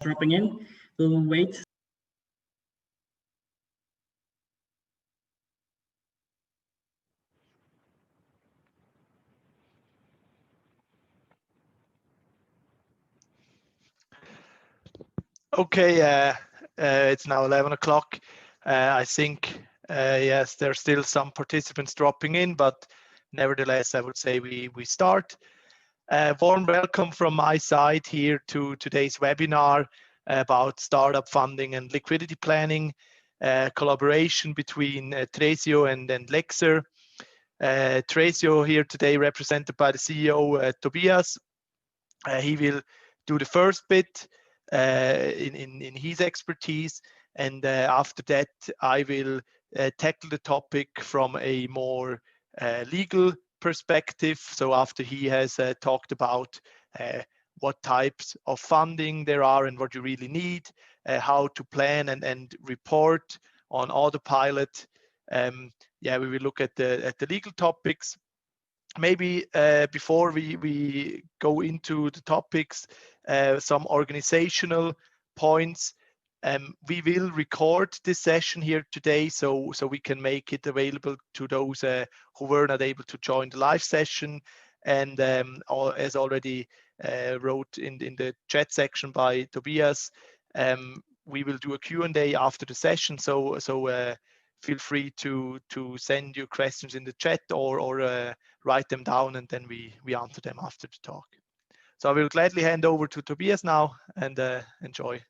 dropping in. We'll wait. Okay, it's now 11 o'clock. I think, yes, there's still some participants dropping in, but nevertheless, I would say we start. Warm welcome from my side here to today's webinar about startup funding and liquidity planning, collaboration between TRESIO and LEXR. TRESIO here today represented by the CEO, Tobias. He will do the first bit in his expertise, and after that I will tackle the topic from a more legal perspective. So after he has talked about what types of funding there are and what you really need, how to plan and report on autopilot, yeah, we will look at the legal topics. Maybe before we go into the topics, some organizational points. We will record this session here today, so we can make it available to those who were not able to join the live session. And as already wrote in the chat section by Tobias, we will do a Q&A after the session. So feel free to send your questions in the chat or write them down, and then we answer them after the talk. So I will gladly hand over to Tobias now, and enjoy.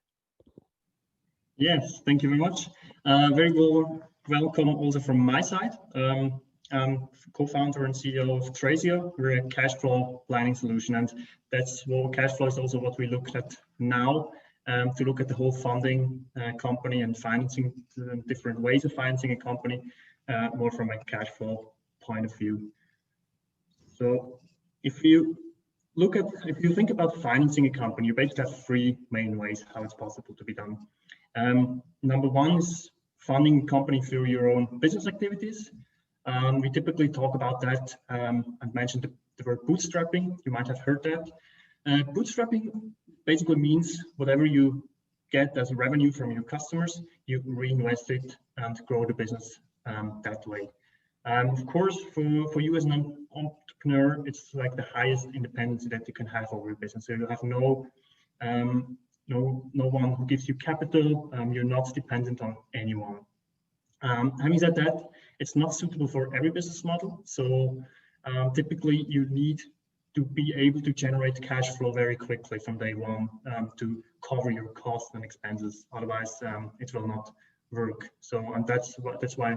Yes, thank you very much. Very warm welcome also from my side. I'm co-founder and CEO of TRESIO. We're a cash flow planning solution, and that's what cash flow is also what we look at now, to look at the whole funding company and financing, different ways of financing a company, more from a cash flow point of view. So if you think about financing a company, you basically have three main ways how it's possible to be done. Number one is funding a company through your own business activities. We typically talk about that. I've mentioned the word bootstrapping. You might have heard that. Bootstrapping basically means whatever you get as revenue from your customers, you reinvest it and grow the business that way. Of course, for you as an entrepreneur, it's like the highest independence that you can have over your business. So you have no one who gives you capital. You're not dependent on anyone. Having said that, it's not suitable for every business model. So typically you need to be able to generate cash flow very quickly from day one to cover your costs and expenses. Otherwise, it will not work. So, and that's why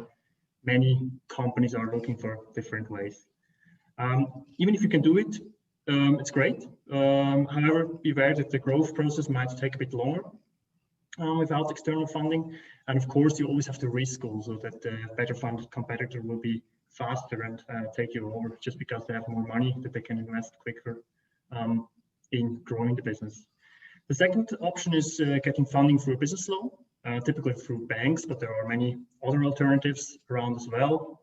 many companies are looking for different ways. Even if you can do it, it's great. However, be aware that the growth process might take a bit longer without external funding. And of course, you always have the risk also that the better funded competitor will be faster and take you over just because they have more money that they can invest quicker in growing the business. The second option is getting funding through a business loan, typically through banks, but there are many other alternatives around as well.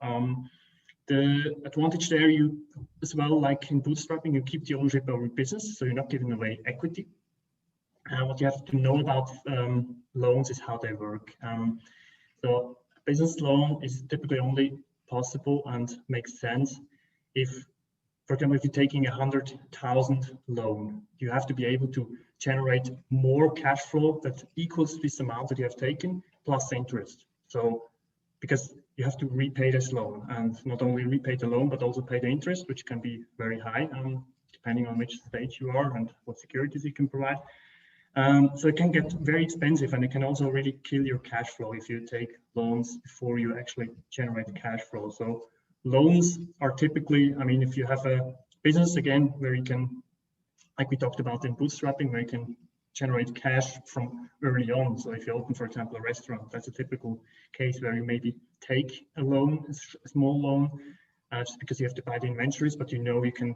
The advantage there, you as well, like in bootstrapping, you keep the ownership of your business, so you're not giving away equity. What you have to know about loans is how they work. So a business loan is typically only possible and makes sense if, for example, if you're taking 100,000 loan, you have to be able to generate more cash flow that equals this amount that you have taken plus interest. So because you have to repay this loan, and not only repay the loan but also pay the interest, which can be very high depending on which stage you are and what securities you can provide. So it can get very expensive, and it can also really kill your cash flow if you take loans before you actually generate cash flow. So loans are typically, I mean, if you have a business, again, where you can, like we talked about in bootstrapping, where you can generate cash from early on. So if you open, for example, a restaurant, that's a typical case where you maybe take a loan, a small loan, just because you have to buy the inventories, but you know you can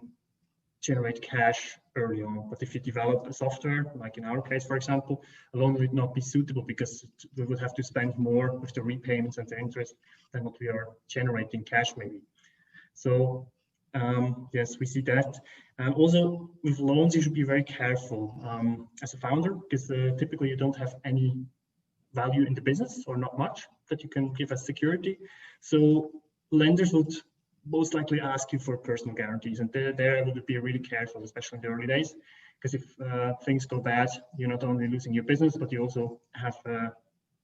generate cash early on. But if you develop a software, like in our case, for example, a loan would not be suitable because we would have to spend more with the repayments and the interest than what we are generating cash maybe. So yes, we see that. Also, with loans, you should be very careful as a founder, because typically you don't have any value in the business, or not much, that you can give as security. So lenders would most likely ask you for personal guarantees, and there I would be really careful, especially in the early days, because if things go bad, you're not only losing your business, but you also have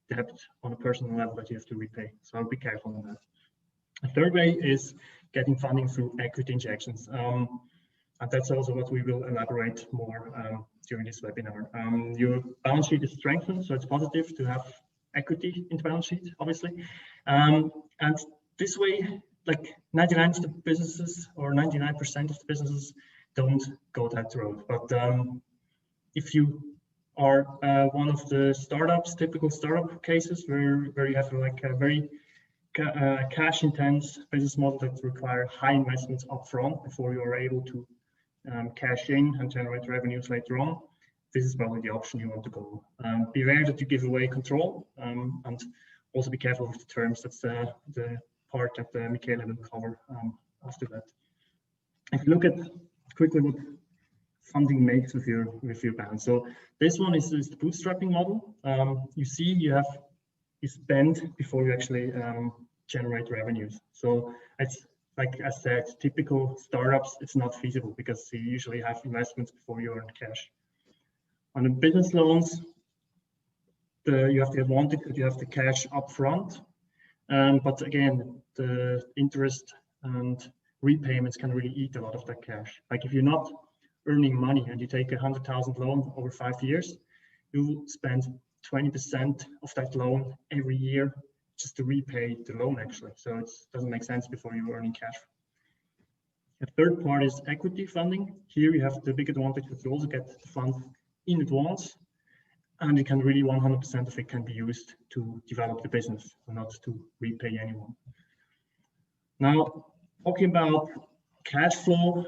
debt on a personal level that you have to repay. So I'll be careful on that. A third way is getting funding through equity injections. And that's also what we will elaborate more during this webinar. Your balance sheet is strengthened, so it's positive to have equity in the balance sheet, obviously. And this way, like 99% of the businesses, or 99% of the businesses, don't go that road. But if you are one of the startups, typical startup cases where you have like a very cash intense business model that require high investments upfront before you are able to cash in and generate revenues later on, this is probably the option you want to go. Beware that you give away control, and also be careful with the terms. That's the part that Michele will cover after that. If you look at quickly what funding makes with your balance. So this one is the bootstrapping model. You see you spend before you actually generate revenues. So it's like I said, typical startups, it's not feasible because you usually have investments before you earn cash. On the business loans, you have the advantage that you have the cash upfront, but again, the interest and repayments can really eat a lot of that cash. Like if you're not earning money and you take 100,000 loan over 5 years, you will spend 20% of that loan every year just to repay the loan actually. So it doesn't make sense before you're earning cash. The third part is equity funding. Here you have the big advantage that you also get the funds in advance, and it can really 100% of it can be used to develop the business and not to repay anyone. Now, talking about cash flow,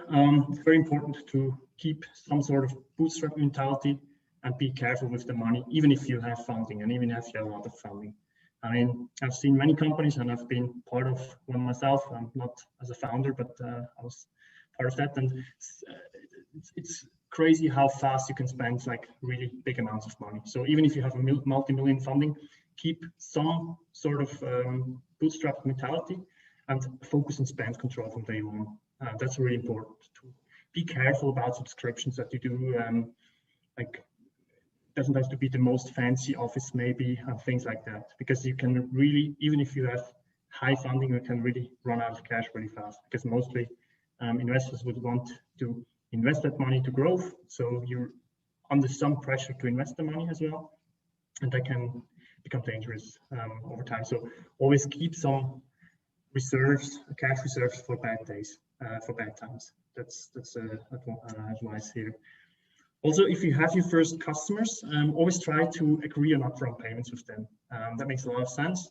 it's very important to keep some sort of bootstrap mentality and be careful with the money, even if you have funding and even if you have a lot of funding. I mean, I've seen many companies and I've been part of one myself. I'm not as a founder, but I was part of that. And it's crazy how fast you can spend like really big amounts of money. So even if you have a multi-million funding, keep some sort of bootstrap mentality and focus on spend control from day one. That's really important. To be careful about subscriptions that you do. Like, doesn't have to be the most fancy office maybe, and things like that, because you can really, even if you have high funding, you can really run out of cash really fast, because mostly investors would want to invest that money to growth. So you're under some pressure to invest the money as well, and that can become dangerous over time. So always keep some reserves, cash reserves for bad days, for bad times. That's advice here. Also, if you have your first customers, always try to agree on upfront payments with them. That makes a lot of sense.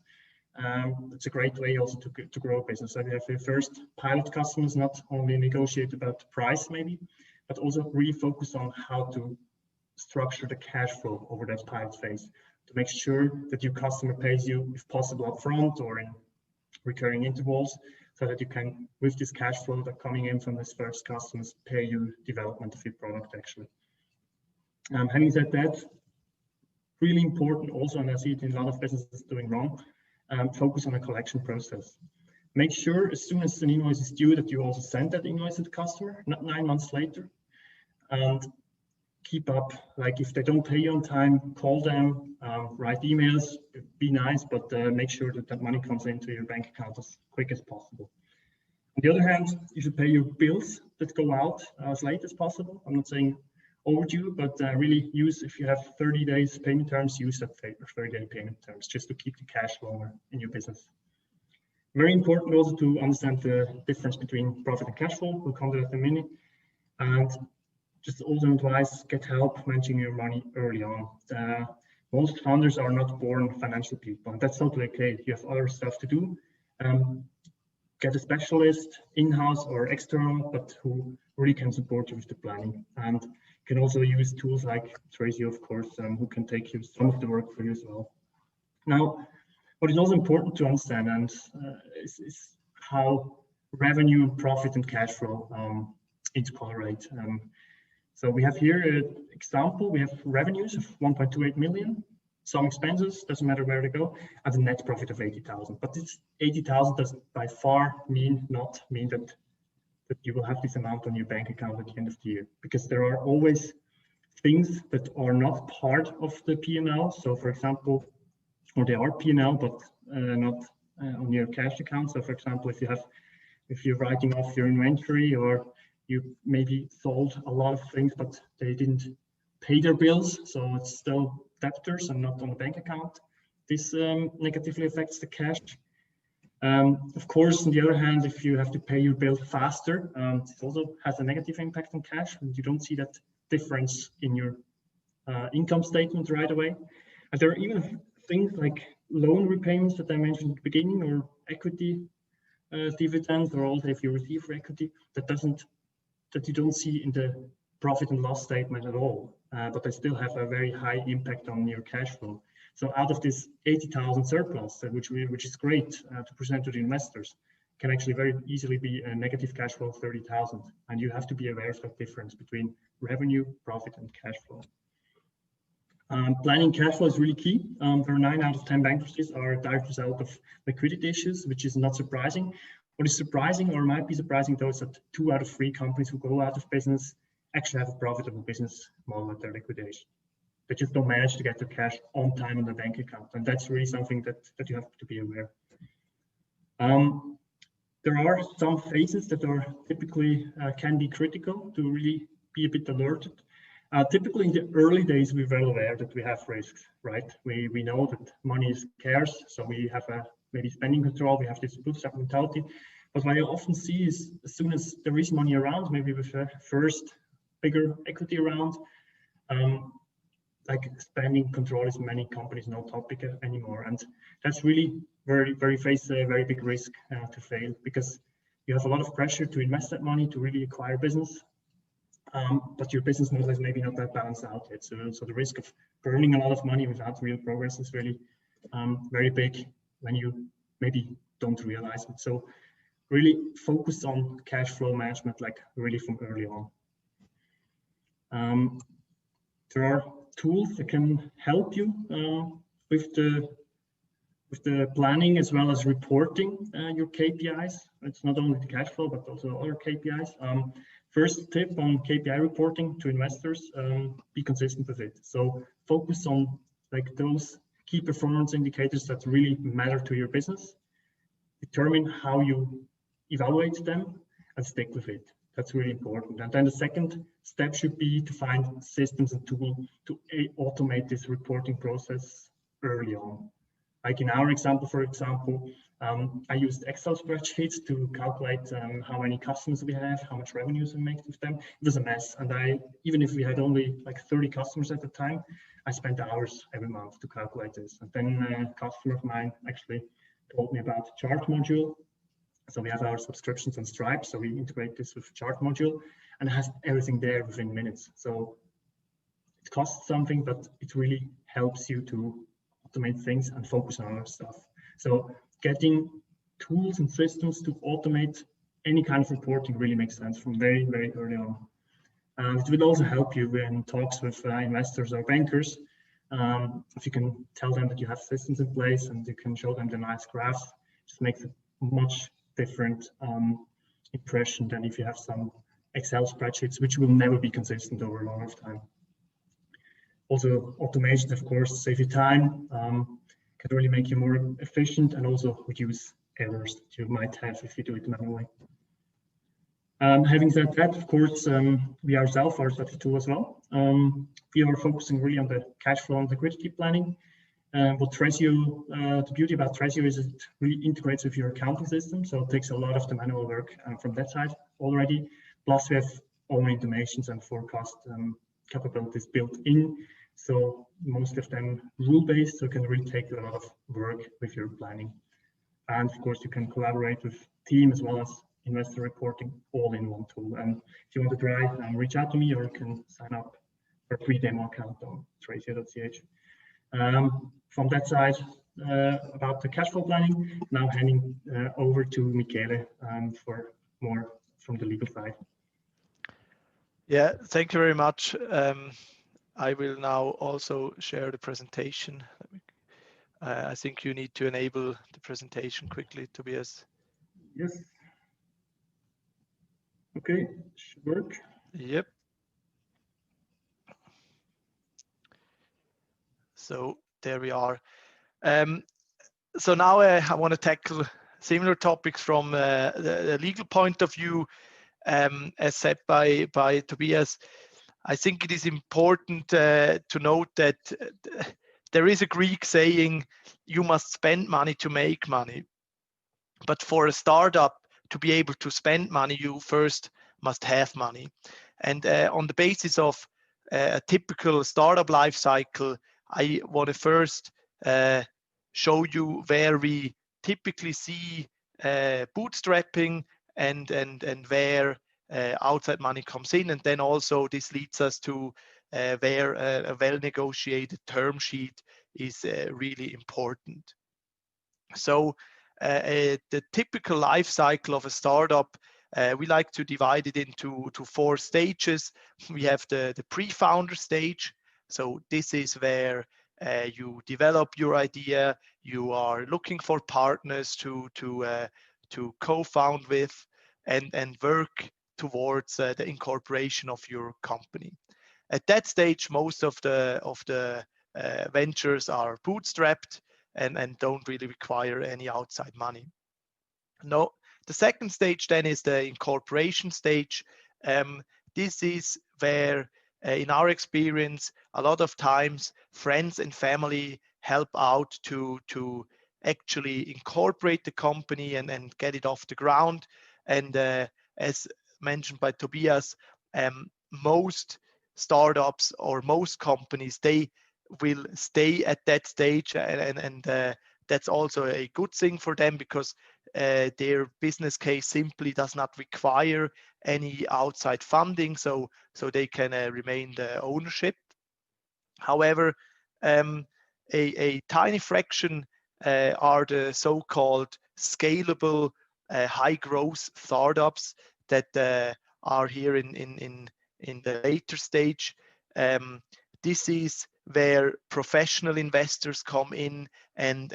It's a great way also to grow a business. So you have your first pilot customers, not only negotiate about the price maybe, but also really focus on how to structure the cash flow over that pilot phase to make sure that your customer pays you, if possible, upfront or in recurring intervals, so that you can, with this cash flow that coming in from these first customers, pay you development of your product actually. Having said that, really important also, and I see it in a lot of businesses doing wrong, focus on a collection process. Make sure as soon as an invoice is due that you also send that invoice to the customer, not 9 months later. And keep up, like if they don't pay you on time, call them, write emails, be nice, but make sure that that money comes into your bank account as quick as possible. On the other hand, you should pay your bills that go out as late as possible. I'm not saying overdue, but really use, if you have 30 days payment terms, use that 30-day payment terms just to keep the cash longer in your business. Very important also to understand the difference between profit and cash flow. We'll come to that in a minute. And just also advise, get help managing your money early on. Most founders are not born financial people, and that's totally okay. You have other stuff to do. Get a specialist, in-house or external, but who really can support you with the planning. And you can also use tools like TRESIO, of course, who can take you some of the work for you as well. Now, what is also important to understand is how revenue, profit, and cash flow interpolate. So we have here an example. We have revenues of 1.28 million, some expenses, doesn't matter where they go, and a net profit of 80,000. But this 80,000 does by far not mean that you will have this amount on your bank account at the end of the year, because there are always things that are not part of the P&L. So for example, or they are P&L, but not on your cash account. So for example, if you're writing off your inventory, or you maybe sold a lot of things, but they didn't pay their bills, so it's still debtors and not on the bank account. This negatively affects the cash. Of course, on the other hand, if you have to pay your bill faster, it also has a negative impact on cash, and you don't see that difference in your income statement right away. And there are even things like loan repayments that I mentioned at the beginning, or equity dividends, or also if you receive for equity, that you don't see in the profit and loss statement at all, but they still have a very high impact on your cash flow. So out of this 80,000 surplus, which is great to present to the investors, can actually very easily be a negative cash flow of 30,000, and you have to be aware of that difference between revenue, profit, and cash flow. Planning cash flow is really key. There are 9 out of 10 bankruptcies are a direct result of liquidity issues, which is not surprising. What is surprising, or might be surprising, though, is that 2 out of 3 companies who go out of business actually have a profitable business model at their liquidation. They just don't manage to get their cash on time on the bank account, and that's really something that you have to be aware. There are some phases that are typically can be critical to really be a bit alerted. Typically in the early days, we're well aware that we have risks, right? We know that money is scarce, so we have maybe spending control, we have this bootstrap mentality. But what I often see is, as soon as there is money around, maybe with a first bigger equity around, like spending control is many companies no topic anymore. And that's really face a very big risk to fail, because you have a lot of pressure to invest that money to really acquire business. But your business model is maybe not that balanced out yet. So the risk of burning a lot of money without real progress is really very big when you maybe don't realize it. So really focus on cash flow management, like really from early on. There are tools that can help you with the planning as well as reporting your KPIs. It's not only the cash flow, but also other KPIs. First tip on KPI reporting to investors, be consistent with it. So focus on like those key performance indicators that really matter to your business. Determine how you evaluate them and stick with it. That's really important. And then the second step should be to find systems and tools to automate this reporting process early on. Like in our example, for example, I used Excel spreadsheets to calculate how many customers we have, how much revenues we make with them. It was a mess. And even if we had only like 30 customers at the time, I spent hours every month to calculate this. And then a customer of mine actually told me about the chart module. So we have our subscriptions on Stripe. So we integrate this with chart module, and it has everything there within minutes. So it costs something, but it really helps you to automate things and focus on other stuff. So getting tools and systems to automate any kind of reporting really makes sense from very, very early on. And it will also help you in talks with investors or bankers. If you can tell them that you have systems in place and you can show them the nice graphs, it just makes a much different impression than if you have some Excel spreadsheets, which will never be consistent over a long time. Also, automation, of course, save you time, can really make you more efficient, and also reduce errors that you might have if you do it manually. Having said that, of course, we ourselves are such a tool as well. We are focusing really on the cash flow and liquidity planning. What TRESIO, the beauty about TRESIO is it really integrates with your accounting system, so it takes a lot of the manual work from that side already. Plus, we have all automations and forecast capabilities built in, so most of them rule-based, so it can really take a lot of work with your planning. And of course, you can collaborate with team as well as investor reporting all in one tool. And if you want to try, reach out to me, or you can sign up for a free demo account on TRESIO.ch. From that side, about the cash flow planning, now handing over to Michele for more from the legal side. Yeah, thank you very much. I will now also share the presentation. I think you need to enable the presentation quickly, Tobias. Yes. Okay, should work. Yep. So there we are. So now I want to tackle similar topics from the legal point of view, as said by Tobias. I think it is important to note that there is a Greek saying, you must spend money to make money. But for a startup to be able to spend money, you first must have money. And on the basis of a typical startup life cycle, I want to first show you where we typically see bootstrapping and where outside money comes in. And then also this leads us to where a well-negotiated term sheet is really important. So the typical life cycle of a startup, we like to divide it into 4 stages. We have the pre-founder stage. So this is where you develop your idea, you are looking for partners to co-found with and work towards the incorporation of your company. At that stage, most of the ventures are bootstrapped and don't really require any outside money. No, the second stage then is the incorporation stage. This is where, in our experience, a lot of times friends and family help out to actually incorporate the company and get it off the ground. And as mentioned by Tobias, most startups or most companies, they will stay at that stage, and that's also a good thing for them, because their business case simply does not require any outside funding, so they can remain the ownership. However, a tiny fraction are the so-called scalable high growth startups that are here in the later stage. This is where professional investors come in and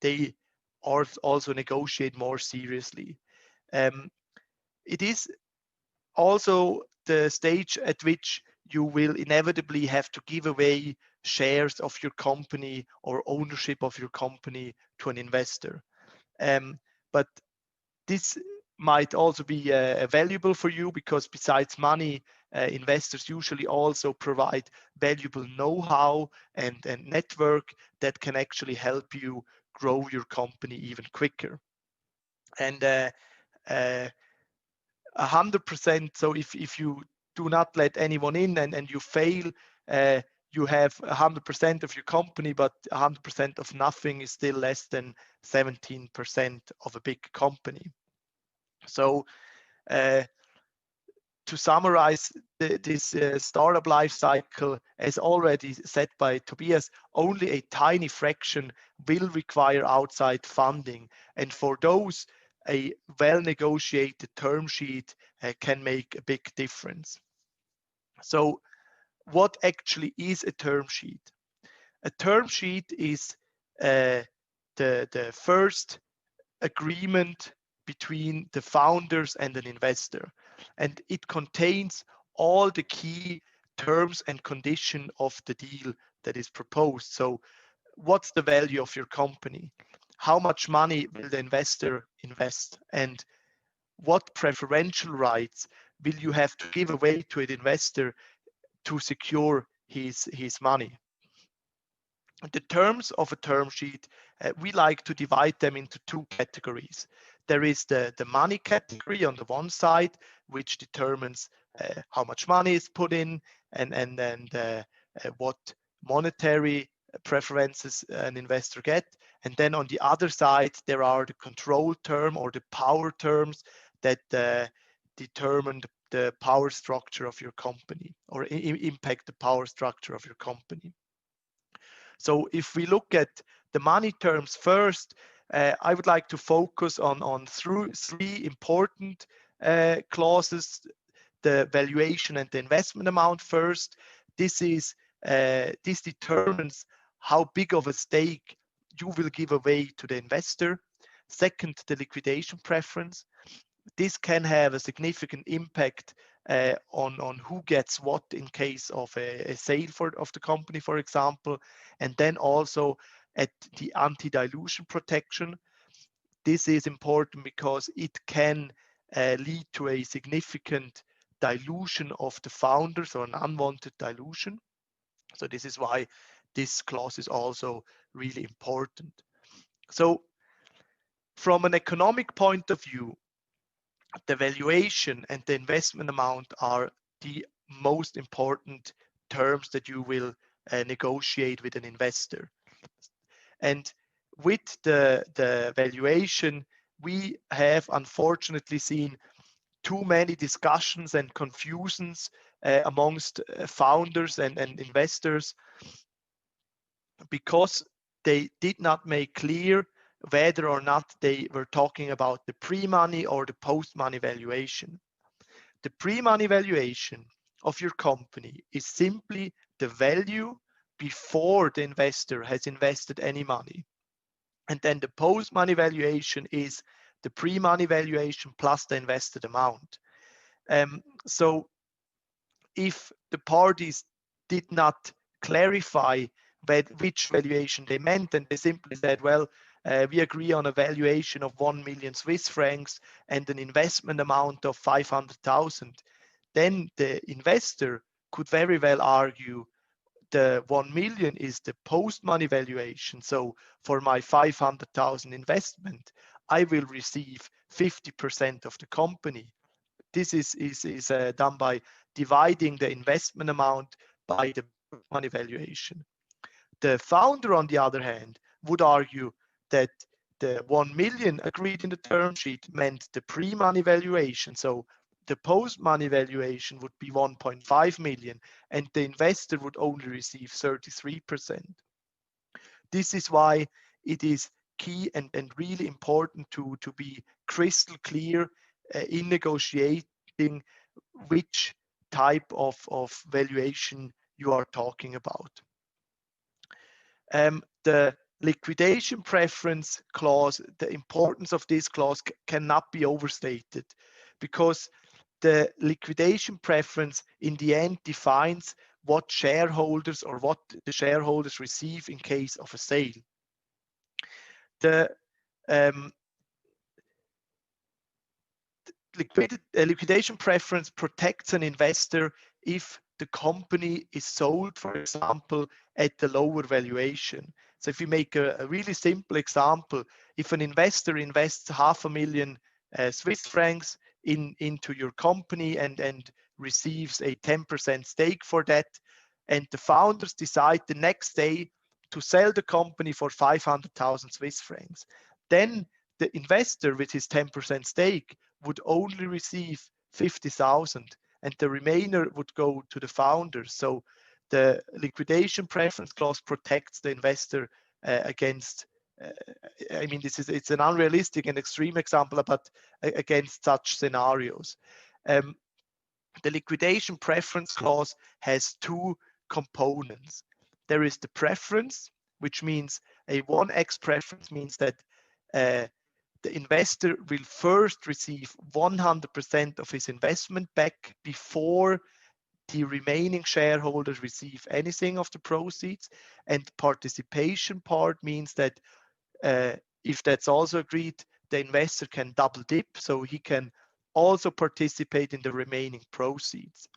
they also negotiate more seriously. It is also the stage at which you will inevitably have to give away shares of your company or ownership of your company to an investor. But this might also be valuable for you, because besides money, investors usually also provide valuable know-how and network that can actually help you grow your company even quicker. And 100%, so if you do not let anyone in and you fail, you have 100% of your company, but 100% of nothing is still less than 17% of a big company. So to summarize this startup life cycle, as already said by Tobias, only a tiny fraction will require outside funding. And for those, a well-negotiated term sheet can make a big difference. So what actually is a term sheet? A term sheet is the first agreement between the founders and an investor, and it contains all the key terms and conditions of the deal that is proposed. So what's the value of your company? How much money will the investor invest? And what preferential rights will you have to give away to an investor to secure his money? The terms of a term sheet, we like to divide them into 2 categories. There is the money category on the one side, which determines how much money is put in and what monetary preferences an investor get. And then on the other side, there are the control term or the power terms that determine the power structure of your company, or impact the power structure of your company. So if we look at the money terms first, I would like to focus on 3 important clauses. the valuation and the investment amount first. This determines how big of a stake you will give away to the investor. Second, the liquidation preference. This can have a significant impact on who gets what in case of a sale of the company, for example. And then also at the anti-dilution protection. This is important because it can lead to a significant dilution of the founders, or an unwanted dilution. So this is why this clause is also really important. So from an economic point of view, the valuation and the investment amount are the most important terms that you will negotiate with an investor. And with the valuation, we have unfortunately seen too many discussions and confusions amongst founders and investors, because they did not make clear whether or not they were talking about the pre-money or the post-money valuation. The pre-money valuation of your company is simply the value before the investor has invested any money. And then the post-money valuation is the pre-money valuation plus the invested amount. So if the parties did not clarify which valuation they meant, and they simply said, well, we agree on a valuation of 1 million Swiss francs and an investment amount of 500,000, then the investor could very well argue the 1 million is the post-money valuation. So for my 500,000 investment, I will receive 50% of the company. This is done by dividing the investment amount by the money valuation. The founder, on the other hand, would argue that the 1 million agreed in the term sheet meant the pre-money valuation. So the post-money valuation would be 1.5 million, and the investor would only receive 33%. This is why it is key and really important to be crystal clear in negotiating which type of valuation you are talking about. The liquidation preference clause, the importance of this clause cannot be overstated, because the liquidation preference in the end defines what shareholders or what the shareholders receive in case of a sale. The liquidation preference protects an investor if the company is sold, for example, at the lower valuation. So if you make a really simple example, if an investor invests 500,000 Swiss francs into your company and receives a 10% stake for that, and the founders decide the next day to sell the company for 500,000 Swiss francs, then the investor with his 10% stake would only receive 50,000, and the remainder would go to the founders. So the liquidation preference clause protects the investor against, I mean, it's an unrealistic and extreme example, but against such scenarios. The liquidation preference clause has two components. There is the preference, which means a 1x preference means that the investor will first receive 100% of his investment back before the remaining shareholders receive anything of the proceeds. And participation part means that if that's also agreed, the investor can double dip, so he can also participate in the remaining proceeds.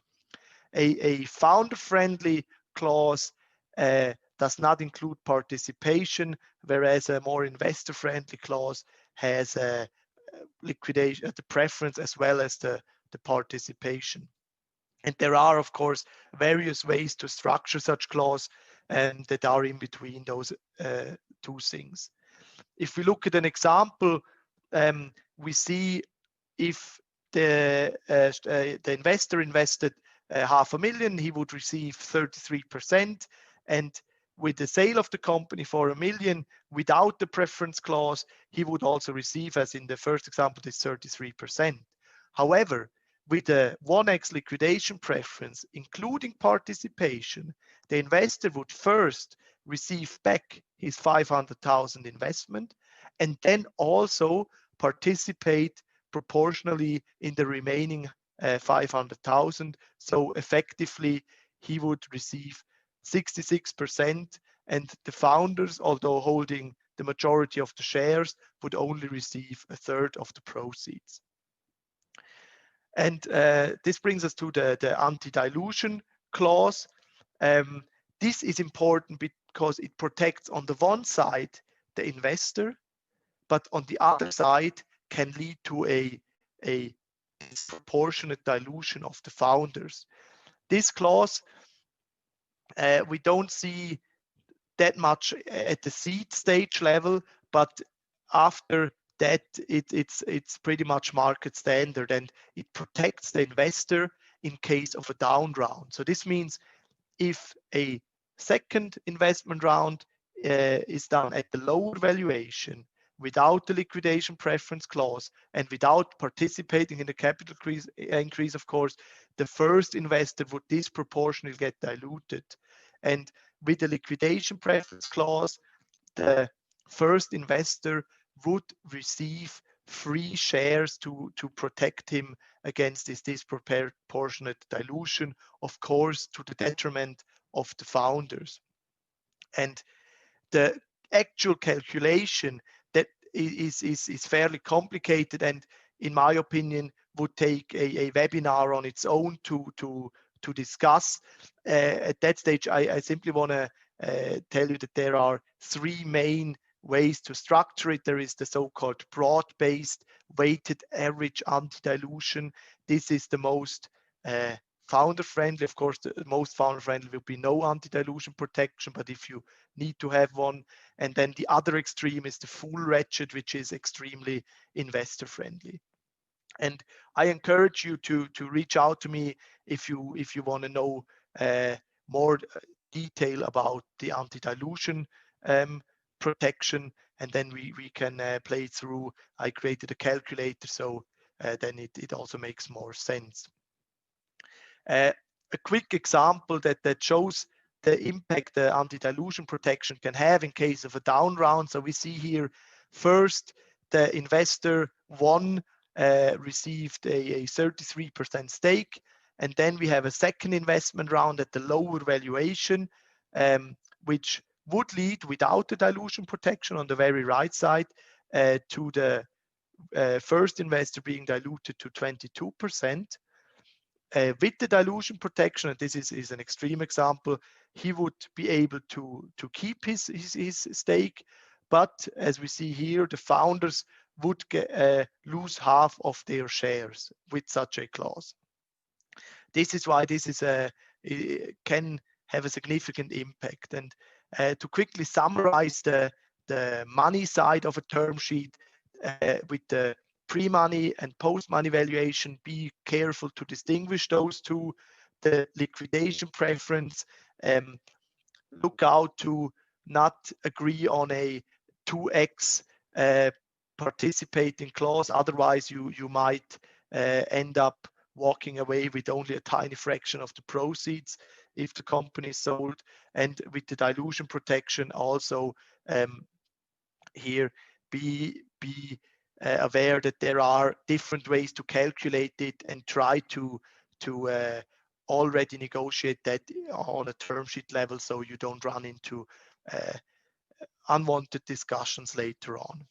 A founder-friendly clause does not include participation, whereas a more investor-friendly clause has liquidation, the preference as well as the participation. And there are, of course, various ways to structure such clause and that are in between those two things. If we look at an example, we see if the investor invested 500,000, he would receive 33%, and with the sale of the company for 1 million without the preference clause, he would also receive, as in the first example, this 33%. However, with a 1x liquidation preference, including participation, the investor would first receive back his 500,000 investment and then also participate proportionally in the remaining 500,000. So effectively, he would receive 66%, and the founders, although holding the majority of the shares, would only receive a third of the proceeds. And this brings us to the anti-dilution clause. This is important because it protects on the one side the investor, but on the other side can lead to a disproportionate dilution of the founders. This clause we don't see that much at the seed stage level, but after that it's pretty much market standard, and it protects the investor in case of a down round. So this means if a second investment round is done at the lower valuation without the liquidation preference clause and without participating in the capital increase, of course, the first investor would disproportionately get diluted. And with the liquidation preference clause, the first investor would receive free shares to protect him against this disproportionate dilution, of course, to the detriment of the founders. And the actual calculation that is fairly complicated, and in my opinion would take a webinar on its own to discuss. At that stage, I simply want to tell you that there are three main ways to structure it. There is the so-called broad-based weighted average anti-dilution. This is the most founder-friendly. Of course, the most founder-friendly will be no anti-dilution protection, but if you need to have one. And then the other extreme is the full ratchet, which is extremely investor-friendly. And I encourage you to reach out to me if you want to know more detail about the anti-dilution protection, and then we can play through. I created a calculator, so then it also makes more sense. A quick example that shows the impact the anti-dilution protection can have in case of a down round. So we see here first the investor one received a 33% stake, and then we have a second investment round at the lower valuation, which would lead, without the dilution protection on the very right side, to the first investor being diluted to 22%. With the dilution protection, and this is an extreme example, he would be able to keep his stake, but as we see here, the founders would lose half of their shares with such a clause. This is why this is can have a significant impact. And to quickly summarize the money side of a term sheet, with the pre-money and post-money valuation, be careful to distinguish those two. The liquidation preference, look out to not agree on a 2x participating clause. Otherwise, you might end up walking away with only a tiny fraction of the proceeds if the company is sold. And with the dilution protection also, here be aware that there are different ways to calculate it, and try to already negotiate that on a term sheet level so you don't run into unwanted discussions later on.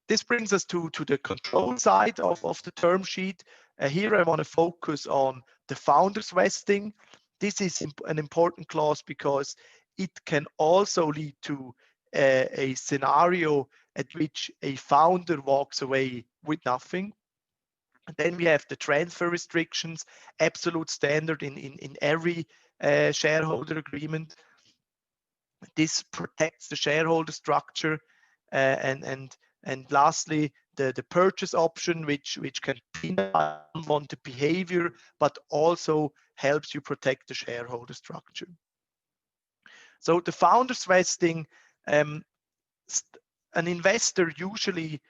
This brings us to the control side of the term sheet. Here I want to focus on the founders vesting. This is an important clause because it can also lead to a scenario at which a founder walks away with nothing. And then we have the transfer restrictions, absolute standard in every shareholder agreement. This protects the shareholder structure, and lastly, the purchase option, which can penalize unwanted behavior, but also helps you protect the shareholder structure. So the founders vesting, an investor usually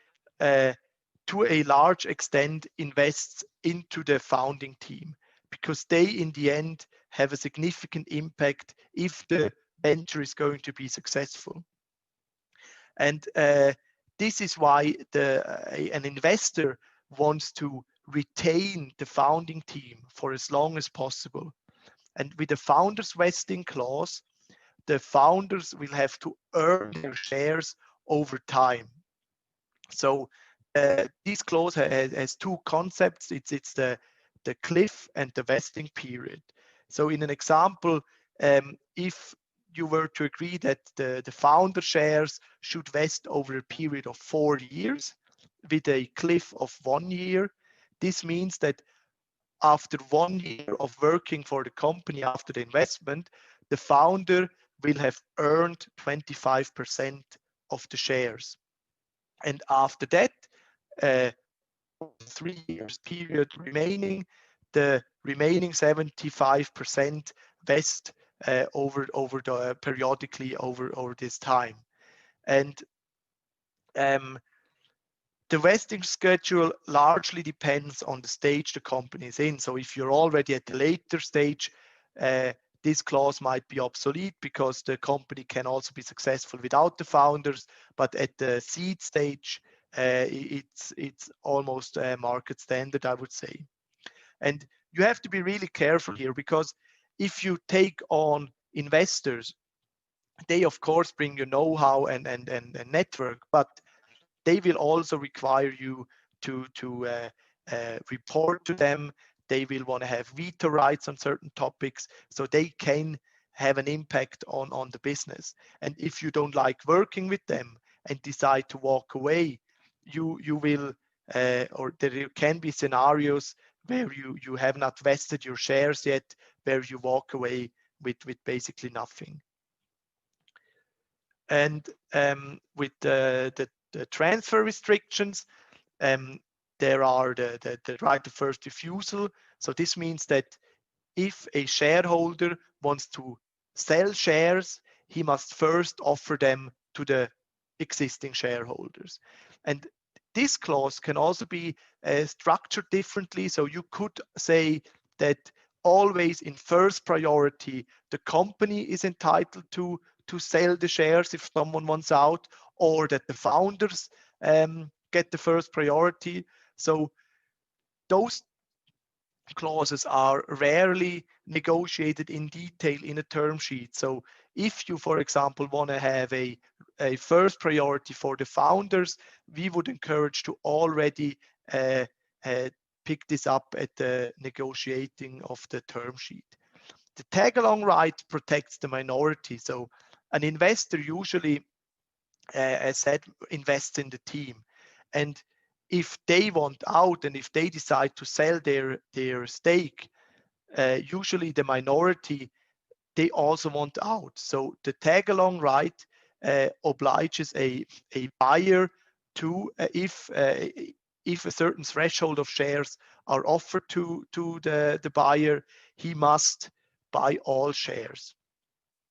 to to a large extent invests into the founding team, because they in the end have a significant impact if the venture is going to be successful. And this is why an investor wants to retain the founding team for as long as possible. And with the founders vesting clause, the founders will have to earn their shares over time. So this clause has two concepts. It's the cliff and the vesting period. So in an example, if you were to agree that the founder shares should vest over a period of 4 years with a cliff of 1 year, this means that after 1 year of working for the company after the investment, the founder will have earned 25% of the shares. And after that, 3 years period remaining, the remaining 75% vest periodically over this time. And the vesting schedule largely depends on the stage the company is in. So if you're already at the later stage, this clause might be obsolete because the company can also be successful without the founders. But at the seed stage, it's almost market standard, I would say. And you have to be really careful here, because if you take on investors, they of course bring your know-how and network, but they will also require you to report to them. They will want to have veto rights on certain topics, so they can have an impact on the business. And if you don't like working with them and decide to walk away, you will, or there can be scenarios where you have not vested your shares yet, where you walk away with basically nothing. And with the transfer restrictions, there are the right of first refusal. So this means that if a shareholder wants to sell shares, he must first offer them to the existing shareholders. And this clause can also be structured differently. So you could say that always in first priority, the company is entitled to sell the shares if someone wants out, or that the founders get the first priority. So those clauses are rarely negotiated in detail in a term sheet. So if you, for example, want to have a first priority for the founders, we would encourage to already pick this up at the negotiating of the term sheet. The tag-along right protects the minority. So an investor usually, as said, invests in the team. And if they want out and if they decide to sell their stake, usually the minority, they also want out. So the tag-along right obliges a buyer to, if a certain threshold of shares are offered to the buyer, he must buy all shares.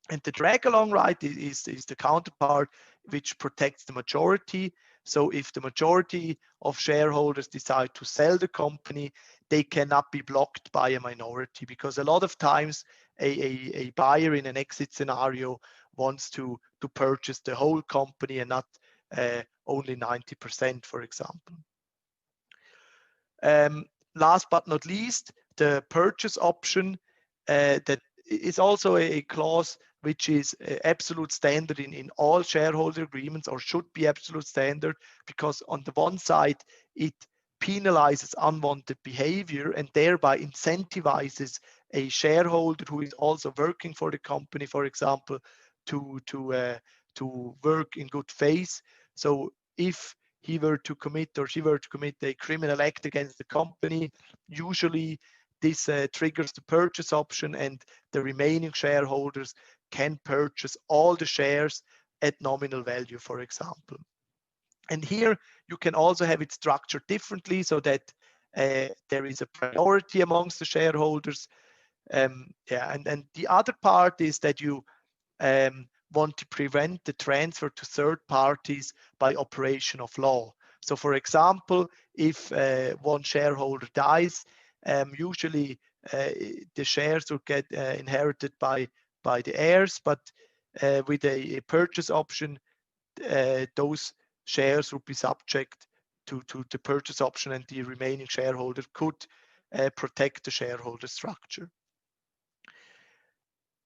And the drag-along right is the counterpart, which protects the majority. So if the majority of shareholders decide to sell the company, they cannot be blocked by a minority, because a lot of times a buyer in an exit scenario wants to purchase the whole company and not only 90%, for example. Last but not least, the purchase option, that is also a clause which is absolute standard in all shareholder agreements, or should be absolute standard, because on the one side, it penalizes unwanted behavior and thereby incentivizes a shareholder who is also working for the company, for example, to work in good faith. So if he were to commit, or she were to commit, a criminal act against the company, usually this triggers the purchase option, and the remaining shareholders can purchase all the shares at nominal value, for example. And here you can also have it structured differently, so that there is a priority amongst the shareholders. And the other part is that you want to prevent the transfer to third parties by operation of law. So for example, if one shareholder dies, usually the shares will get inherited by the heirs, but with a purchase option, those shares would be subject to the purchase option, and the remaining shareholder could protect the shareholder structure.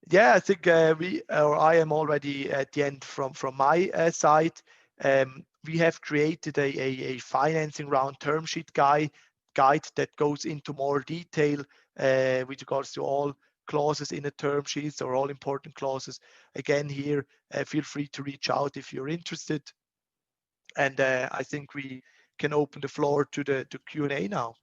Yeah, I think I am already at the end from my side. We have created a financing round term sheet guide that goes into more detail with regards to all clauses in the term sheets, or all important clauses. Again, here, feel free to reach out if you're interested. And I think we can open the floor to the Q&A now.